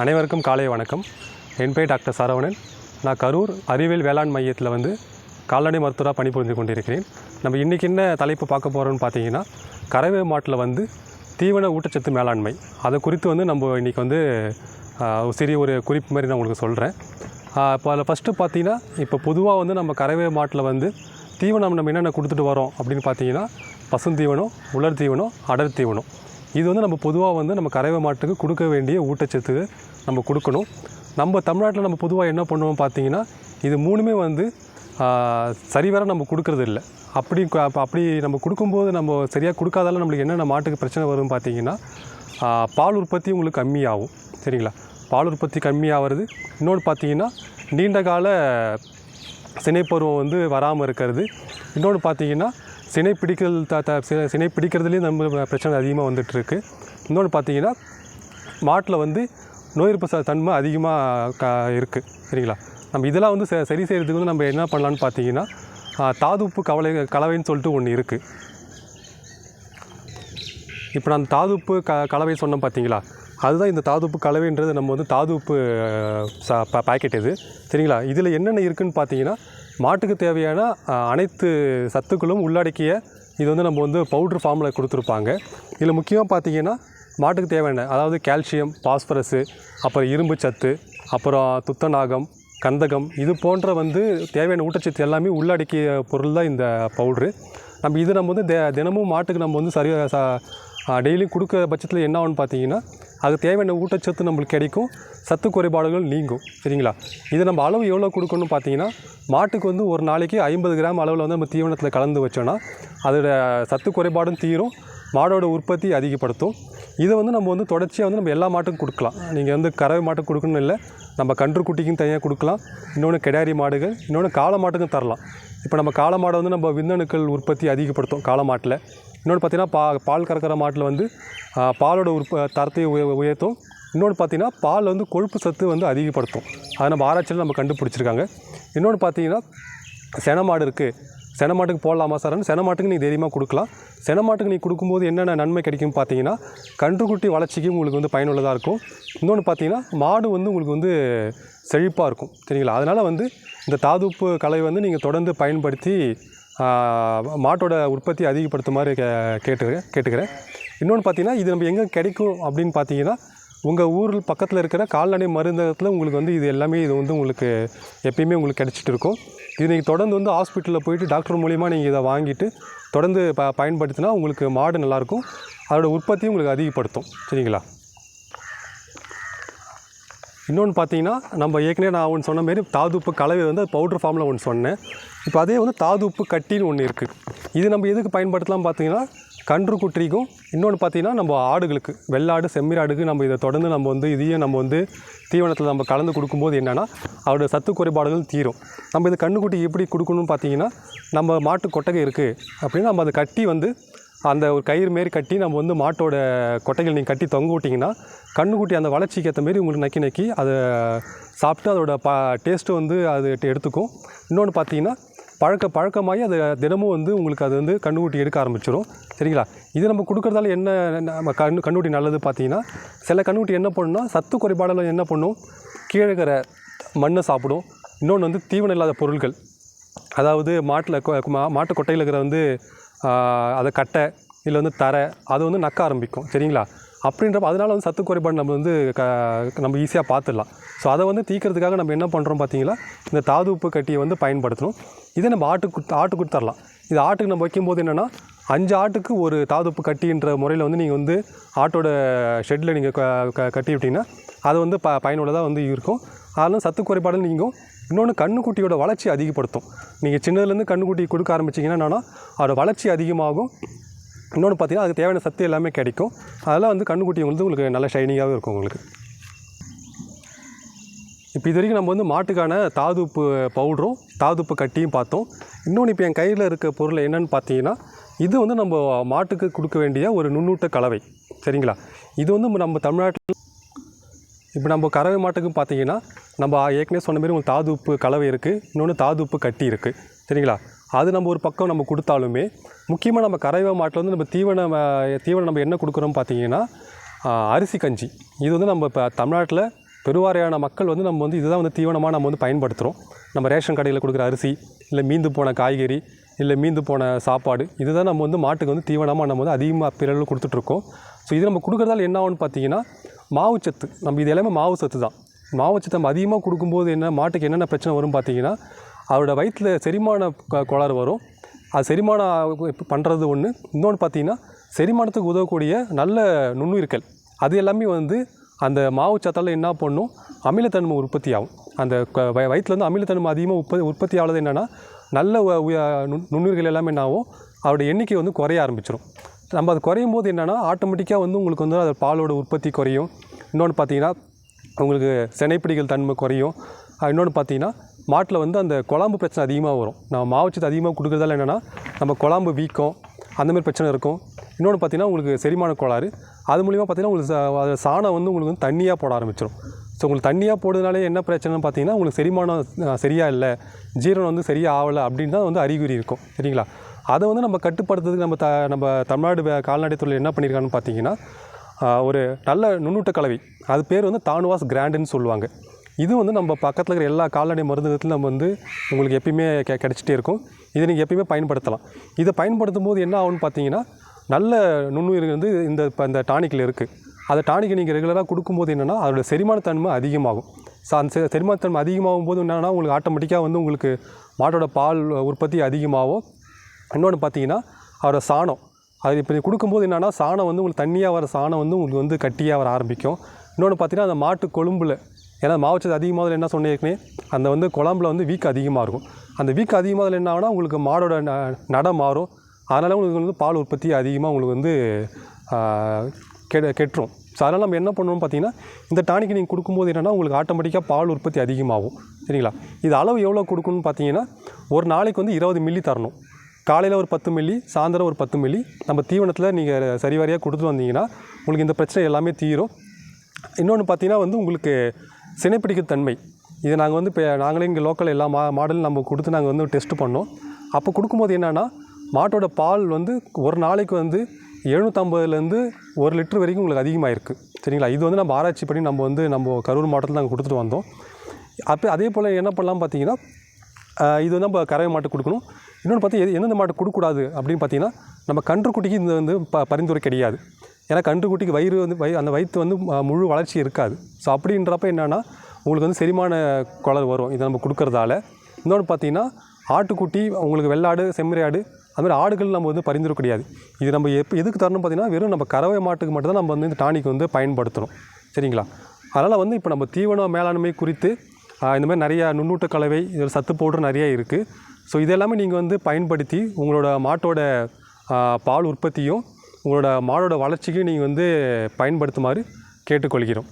அனைவருக்கும் காலை வணக்கம். என் பேர் டாக்டர் சரவணன். நான் கரூர் அறிவியல் வேளாண் மையத்தில் கால்நடை மருத்துவராக பணிபுரிந்து கொண்டிருக்கிறேன். நம்ம இன்றைக்கி என்ன தலைப்பு பார்க்க போகிறோம்னு பார்த்தீங்கன்னா, கறவை மாட்டில் தீவன ஊட்டச்சத்து மேலாண்மை. அதை குறித்து நம்ம இன்றைக்கி சிறிய ஒரு குறிப்பு மாதிரி நான் உங்களுக்கு சொல்கிறேன். இப்போ அதில் ஃபஸ்ட்டு பார்த்தீங்கன்னா, இப்போ பொதுவாக நம்ம கறவை மாட்டில் தீவனம் நம்ம என்னென்ன கொடுத்துட்டு வரோம் அப்படின்னு பார்த்தீங்கன்னா, பசுந்தீவனம், உலர் தீவனம், அடர் தீவனம். இது நம்ம பொதுவாக நம்ம கறவை மாட்டுக்கு கொடுக்க வேண்டிய ஊட்டச்சத்து நம்ம கொடுக்கணும். நம்ம தமிழ்நாட்டில் நம்ம பொதுவாக என்ன பண்ணுவோம் பார்த்தீங்கன்னா, இது மூணுமே சரிவர நம்ம கொடுக்கறது இல்லை. அப்படி நம்ம கொடுக்கும்போது நம்ம சரியாக கொடுக்காதால நம்மளுக்கு என்னென்ன மாட்டுக்கு பிரச்சனை வரும்னு பார்த்தீங்கன்னா, பால் உற்பத்தி உங்களுக்கு கம்மியாகும். சரிங்களா? பால் உற்பத்தி கம்மியாகிறது. இன்னொன்று பார்த்தீங்கன்னா, நீண்ட கால சினைப்பருவம் வராமல் இருக்கிறது. இன்னொன்று பார்த்தீங்கன்னா, சினை பிடிக்கிறதுலேயும் நம்ம பிரச்சனை அதிகமாக வந்துட்டுருக்கு. இன்னொன்று பார்த்தீங்கன்னா, மாட்டில் நோய் எதிர்ப்பு தன்மை அதிகமாக இருக்குது. சரிங்களா? நம்ம இதெல்லாம் சரி செய்கிறதுக்கு நம்ம என்ன பண்ணலான்னு பார்த்தீங்கன்னா, தாதுப்பு கலவைன்னு சொல்லிட்டு ஒன்று இருக்குது. இப்போ நான் தாதுப்பு கலவை சொன்னோம் பார்த்தீங்களா, அதுதான் இந்த தாதுப்பு கலவைன்றது. நம்ம தாதுப்பு பாக்கெட் இது. சரிங்களா? இதில் என்னென்ன இருக்குதுன்னு பார்த்தீங்கன்னா, மாட்டுக்கு தேவையான அனைத்து சத்துக்களும் உள்ளடக்கிய இது நம்ம பவுட்ரு ஃபார்மில் கொடுத்துருப்பாங்க. இதில் முக்கியமாக பார்த்தீங்கன்னா, மாட்டுக்கு தேவையான அதாவது கால்சியம், பாஸ்பரஸு, அப்புறம் இரும்பு சத்து, அப்புறம் துத்தநாகம், கந்தகம், இது போன்ற தேவையான ஊட்டச்சத்து எல்லாமே உள்ளடக்கிய பொருள் தான் இந்த பவுட்ரு. நம்ம தினமும் மாட்டுக்கு நம்ம டெய்லியும் கொடுக்குற பட்சத்தில் என்ன ஆகும்னு பார்த்தீங்கன்னா, அது தேவையான ஊட்டச்சத்து நம்மளுக்கு கிடைக்கும், சத்து குறைபாடுகள் நீங்கும். சரிங்களா? இது நம்ம அளவு எவ்வளோ கொடுக்கணும்னு பார்த்தீங்கன்னா, மாட்டுக்கு ஒரு நாளைக்கு 50 கிராம் அளவில் நம்ம தீவனத்தில் கலந்து வச்சோன்னா அதோட சத்து குறைபாடும் தீரும், மாடோட உற்பத்தி அதிகப்படுத்தும். இதை நம்ம தொடர்ச்சியாக நம்ம எல்லா மாட்டுக்கும் கொடுக்கலாம். நீங்கள் கறவை மாட்டுக்கு கொடுக்கணும்னு இல்லை, நம்ம கன்றுக்குட்டிக்கும் தனியாக கொடுக்கலாம். இன்னொன்று கிடாரி மாடுகள், இன்னொன்று காளை மாட்டுக்கும் தரலாம். இப்போ நம்ம காளை மாடை நம்ம விந்தணுக்கள் உற்பத்தி அதிகப்படுத்தும் காளை மாட்டில். இன்னொன்று பார்த்தீங்கன்னா, பால் கறக்கிற மாட்டில் பாலோட தரத்தை உயர்த்தும். இன்னொன்று பார்த்தீங்கன்னா, பால் கொழுப்பு சத்து அதிகப்படுத்தும். அதை நம்ம ஆராய்ச்சியில் நம்ம கண்டுபிடிச்சிருக்காங்க. இன்னொன்று பார்த்தீங்கன்னா, சென மாடு இருக்குது. சென மாட்டுக்கு போடலாமா சார்னு, சென மாட்டுக்கு நீங்கள் தைரியமாக கொடுக்கலாம். சென மாட்டுக்கு நீங்கள் கொடுக்கும்போது என்னென்ன நன்மை கிடைக்கும்னு பார்த்தீங்கன்னா, கன்றுக்குட்டி வளர்ச்சிக்கு உங்களுக்கு பயனுள்ளதாக இருக்கும். இன்னொன்று பார்த்தீங்கன்னா, மாடு உங்களுக்கு செழிப்பாக இருக்கும். சரிங்களா? அதனால் இந்த தாதுப்பு கலவை நீங்கள் தொடர்ந்து பயன்படுத்தி மாட்டோட உற்பத்தி அதிகப்படுத்துமாறு கேட்டுக்கிறேன். இன்னொன்று பார்த்தீங்கன்னா, இது நம்ம எங்கே கிடைக்கும் அப்படின்னு பார்த்தீங்கன்னா, உங்கள் ஊரில் பக்கத்தில் இருக்கிற கால்நடை மருந்தகத்தில் உங்களுக்கு இது எல்லாமே உங்களுக்கு எப்பயுமே உங்களுக்கு கிடச்சிட்டு இருக்கும். இது நீங்கள் தொடர்ந்து ஹாஸ்பிட்டலில் போயிட்டு டாக்டர் மூலிமா நீங்கள் இதை வாங்கிட்டு தொடர்ந்து பயன்படுத்தினா உங்களுக்கு மாடு நல்லாயிருக்கும், அதோட உற்பத்தியும் உங்களுக்கு அதிகப்படுத்தும். சரிங்களா? இன்னொன்று பார்த்தீங்கன்னா, நம்ம ஏற்கனவே நான் ஒன்று சொன்ன மாரி தாதுப்பு கலவை பவுட்ரு ஃபார்மில் ஒன்று சொன்னேன். இப்போ அதே தாதுப்பு கட்டின்னு ஒன்று இருக்குது. இது நம்ம எதுக்கு பயன்படுத்தலாம் பார்த்தீங்கன்னா, கன்றுக்குட்டிக்கும், இன்னொன்று பார்த்தீங்கன்னா நம்ம ஆடுகளுக்கு, வெள்ளாடு, செம்மறியாடுக்கு நம்ம இதை தொடர்ந்து நம்ம இதையும் நம்ம தீவனத்தில் நம்ம கலந்து கொடுக்கும்போது என்னென்னா அதோட சத்து குறைபாடுகள் தீரும். நம்ம இது கன்றுக்குட்டி எப்படி கொடுக்கணும்னு பார்த்தீங்கன்னா, நம்ம மாட்டு கொட்டகை இருக்குது அப்படின்னா நம்ம அதை கட்டி அந்த ஒரு கயிறு மாரி கட்டி நம்ம மாட்டோட கொட்டைகள் நீங்கள் கட்டி தொங்க விட்டிங்கன்னா, கன்றுக்குட்டி அந்த வளர்ச்சிக்கு ஏற்ற மாரி உங்களுக்கு நக்கி அதை சாப்பிட்டு அதோட டேஸ்ட்டு அது எடுத்துக்கும். இன்னொன்று பார்த்தீங்கன்னா, பழக்கமாகி அது தினமும் உங்களுக்கு அது கன்றுக்குட்டி எடுக்க ஆரம்பிச்சிடும். சரிங்களா? இது நம்ம கொடுக்குறதால என்ன நம்ம கன்றுக்குட்டி நல்லது பார்த்தீங்கன்னா, சில கன்றுக்குட்டி என்ன பண்ணுன்னா, சத்து குறைபாடில் என்ன பண்ணும், கீழே இருக்கிற மண்ணை சாப்பிடும். இன்னொன்று தீவனம் இல்லாத பொருட்கள், அதாவது மாட்டு கொட்டையில் இருக்கிற அதை கட்டை இல்லை தரை அதை நக்க ஆரம்பிக்கும். சரிங்களா? அப்படின்றப்ப அதனால் சத்து குறைபாடு நம்ம நம்ம ஈஸியாக பார்த்துடலாம். ஸோ அதை தீக்கிறதுக்காக நம்ம என்ன பண்ணுறோம் பார்த்தீங்களா, இந்த தாதுப்பு கட்டியை பயன்படுத்தணும். இதை நம்ம ஆட்டுக்கு தரலாம். இது ஆட்டுக்கு நம்ம வைக்கும்போது என்னென்னா, 5 ஆட்டுக்கு ஒரு தாதுப்பு கட்டின்ற முறையில் நீங்கள் ஆட்டோட ஷெட்டில் நீங்கள் கட்டி விட்டிங்கன்னா அது பயனுள்ளதாக இருக்கும். அதனால் சத்து குறைபாடு நீங்கும். இன்னொன்று, கன்றுக்குட்டியோட வளர்ச்சி அதிகப்படுத்தும். நீங்கள் சின்னதுலேருந்து கன்றுக்குட்டி கொடுக்க ஆரம்பிச்சிங்கன்னா என்னென்னா அதோட வளர்ச்சி அதிகமாகும். இன்னொன்று பார்த்தீங்கன்னா, அதுக்கு தேவையான சத்து எல்லாமே கிடைக்கும். அதெல்லாம் கன்றுக்குட்டி உங்களுக்கு நல்ல ஷைனிங்காகவே இருக்கும் உங்களுக்கு. இப்போ இது வரைக்கும் நம்ம மாட்டுக்கான தாதுப்பு பவுடரும் தாதுப்பு கட்டியும் பார்த்தோம். இன்னொன்று, இப்போ என் கையில் இருக்க பொருள் என்னென்னு பார்த்தீங்கன்னா, இது நம்ம மாட்டுக்கு கொடுக்க வேண்டிய ஒரு நுண்ணூட்ட கலவை. சரிங்களா? இது நம்ம தமிழ்நாட்டில் இப்போ நம்ம கறவை மாட்டுக்கு பார்த்தீங்கன்னா, நம்ம ஏற்கனவே சொன்ன மாரி உங்களுக்கு தாதுப்பு கலவை இருக்குது, இன்னொன்று தாதுப்பு கட்டி இருக்குது. சரிங்களா? அது நம்ம ஒரு பக்கம் நம்ம கொடுத்தாலுமே, முக்கியமாக நம்ம கறவை மாட்டில் நம்ம தீவனம் நம்ம என்ன கொடுக்குறோம் பார்த்தீங்கன்னா, அரிசி கஞ்சி. இது நம்ம இப்போ தமிழ்நாட்டில் பெருவாரியான மக்கள் வந்து நம்ம வந்து இதுதான் வந்து தீவனமாக நம்ம வந்து பயன்படுத்துகிறோம். நம்ம ரேஷன் கடையில் கொடுக்குற அரிசி, இல்லை மீந்து போன காய்கறி, இல்லை மீந்து போன சாப்பாடு, இதுதான் நம்ம வந்து மாட்டுக்கு வந்து தீவனமாக நம்ம வந்து அதிகமாக பிறகு கொடுத்துட்ருக்கோம். ஸோ இது நம்ம கொடுக்குறதால என்ன ஆகும்னு பார்த்தீங்கன்னா மாவுச்சத்து, நம்ம இது எல்லாமே மாவு சத்து தான். மாவுச்சத்து நம்ம அதிகமாக கொடுக்கும்போது என்ன மாட்டுக்கு என்னென்ன பிரச்சனை வரும் பார்த்தீங்கன்னா, அதோட வயிற்றில் செரிமான கோளாறு வரும். அது செரிமானம் பண்ணுறது ஒன்று. இன்னொன்று பார்த்தீங்கன்னா செரிமானத்துக்கு உதவக்கூடிய நல்ல நுண்ணுயிர்கள் அது எல்லாமே வந்து அந்த மாவுச்சத்தால் என்ன பண்ணும், அமிலத்தன்மை உற்பத்தி ஆகும். அந்த வயிற்றுலேருந்து அமிலத்தன்மை அதிகமாக உற்பத்தி ஆகிறது என்னென்னா நல்ல நுண்ணுயிர்கள் எல்லாமே என்ன ஆகும், அதோட எண்ணிக்கை வந்து குறைய ஆரம்பிச்சிடும். நம்ம அது குறையும் போது என்னென்னா ஆட்டோமேட்டிக்காக வந்து உங்களுக்கு வந்து அது பாலோட உற்பத்தி குறையும். இன்னொன்று பார்த்தீங்கன்னா உங்களுக்கு சினைப்பிடிகள் தன்மை குறையும். இன்னொன்று பார்த்தீங்கன்னா மாட்டில் வந்து அந்த குழம்பு பிரச்சனை அதிகமாக வரும். நம்ம மாவுச்சத்து அதிகமாக கொடுக்குறதால என்னென்னா நம்ம குழம்பு வீக்கம் அந்தமாதிரி பிரச்சனை இருக்கும். இன்னொன்று பார்த்தீங்கன்னா உங்களுக்கு செரிமான கோளாறு, அது மூலிமா பார்த்தீங்கன்னா உங்களுக்கு சாணம் வந்து உங்களுக்கு வந்து தண்ணியாக போட ஆரம்பிச்சிடும். ஸோ உங்களுக்கு தண்ணியாக போடுறதுனாலே என்ன பிரச்சனைன்னு பார்த்தீங்கன்னா உங்களுக்கு செரிமானம் சரியாக இல்லை, ஜீரணம் வந்து சரியாக ஆகலை அப்படின்னு தான் வந்து அறிகுறி இருக்கும். சரிங்களா? அதை வந்து நம்ம கட்டுப்படுத்துறதுக்கு நம்ம தமிழ்நாடு கால்நடை துறையில் என்ன பண்ணியிருக்காங்கன்னு பார்த்தீங்கன்னா ஒரு நல்ல நுண்ணூட்ட கலவை, அது பேர் வந்து தானுவாஸ் கிராண்டுன்னு சொல்லுவாங்க. இது வந்து நம்ம பக்கத்தில் இருக்கிற எல்லா கால்நடை மருந்தகத்திலும் நம்ம வந்து உங்களுக்கு எப்பயுமே கிடச்சிட்டே இருக்கும். இதை நீங்கள் எப்பயுமே பயன்படுத்தலாம். இதை பயன்படுத்தும் போது என்ன ஆகும்னு பார்த்தீங்கன்னா நல்ல நுண்ணுயிர்கள் வந்து இந்த டானிக்கில் இருக்குது. அந்த டானிக்கை நீங்கள் ரெகுலராக கொடுக்கும்போது என்னென்னா அதோடய செரிமானத்தன்மை அதிகமாகும். ஸோ அந்த செரிமானத்தன்மை அதிகமாகும் போது என்னென்னா உங்களுக்கு ஆட்டோமேட்டிக்காக வந்து உங்களுக்கு மாட்டோட பால் உற்பத்தி அதிகமாகும். இன்னொன்று பார்த்தீங்கன்னா அதோட சாணம், அது இப்போ கொடுக்கும்போது என்னென்னா சாணம் வந்து உங்களுக்கு தண்ணியாக வர சாணம் வந்து உங்களுக்கு வந்து கட்டியாக வர ஆரம்பிக்கும். இன்னொன்று பார்த்தீங்கன்னா அந்த மாட்டு கொழும்பில், ஏன்னா மாவுச்சத்து அதிகமாக என்ன சொன்னேன், அந்த வந்து குழம்புல வந்து வீக்கம் அதிகமாக இருக்கும். அந்த வீக்கம் அதிகமாக என்ன ஆகுனா உங்களுக்கு மாடோட நட மாறும். அதனால் உங்களுக்கு வந்து பால் உற்பத்தி அதிகமாக உங்களுக்கு வந்து கெட்டுரும். ஸோ அதனால் நம்ம என்ன பண்ணுவோம் பார்த்தீங்கன்னா இந்த டானிக்கு நீங்கள் கொடுக்கும்போது என்னென்னா உங்களுக்கு ஆட்டோமேட்டிக்காக பால் உற்பத்தி அதிகமாகும். சரிங்களா? இது அளவு எவ்வளோ கொடுக்கணும்னு பார்த்தீங்கன்னா ஒரு நாளைக்கு வந்து 20 மில்லி தரணும். காலையில் ஒரு 10 மில்லி, சாயந்தரம் ஒரு 10 மில்லி நம்ம தீவனத்தில் நீங்கள் சரிவாரியாக கொடுத்துட்டு வந்தீங்கன்னா உங்களுக்கு இந்த பிரச்சனை எல்லாமே தீரும். இன்னொன்று பார்த்தீங்கன்னா வந்து உங்களுக்கு சினைப்பிடிக்கும் தன்மை, இதை நாங்கள் வந்து இப்போ நாங்களே இங்கே லோக்கல் எல்லா மாடலும் நம்ம கொடுத்து நாங்கள் வந்து டெஸ்ட் பண்ணோம். அப்போ கொடுக்கும்போது என்னென்னா மாட்டோட பால் வந்து ஒரு நாளைக்கு வந்து 750லேருந்து 1 லிட்டர் வரைக்கும் உங்களுக்கு அதிகமாக இருக்குது. சரிங்களா? இது வந்து நம்ம ஆராய்ச்சி பண்ணி நம்ம கரூர் மாவட்டத்தில் நாங்கள் கொடுத்துட்டு வந்தோம். அப்போ அதே போல் என்ன பண்ணலாம் பார்த்தீங்கன்னா இது வந்து நம்ம கறவை மாட்டு கொடுக்கணும். இன்னொன்று பார்த்து எந்தெந்த மாட்டு கொடுக்கக்கூடாது அப்படின்னு பார்த்தீங்கன்னா நம்ம கன்றுக்குட்டிக்கு இந்த வந்து பரிந்துரை கிடையாது. ஏன்னா கன்றுக்குட்டிக்கு வயிறு வந்து அந்த வயிற்று வந்து முழு வளர்ச்சி இருக்காது. ஸோ அப்படின்றப்ப என்னென்னா உங்களுக்கு வந்து செரிமான கோளாறு வரும் இதை நம்ம கொடுக்கறதால. இன்னொன்று பார்த்தீங்கன்னா ஆட்டுக்குட்டி, உங்களுக்கு வெள்ளாடு, செம்மறியாடு, அதுமாதிரி ஆடுகள் நம்ம வந்து பரிந்துரை கிடையாது. இது நம்ம எதுக்கு தரணும் பார்த்தீங்கன்னா வெறும் நம்ம கறவை மாட்டுக்கு மட்டும் தான் நம்ம வந்து இந்த டானிக் வந்து பயன்படுத்துகிறோம். சரிங்களா? அதனால் வந்து இப்போ நம்ம தீவன மேலாண்மை குறித்து இந்த மாதிரி நிறையா நுண்ணூட்ட கலவை, இதில் சத்து பவுடர் நிறையா இருக்குது. ஸோ இதெல்லாமே நீங்கள் வந்து பயன்படுத்தி உங்களோட மாட்டோட பால் உற்பத்தியும் உங்களோட மாடோட வளர்ச்சிக்கும் நீங்கள் வந்து பயன்படுத்துமாறு கேட்டுக்கொள்கிறோம்.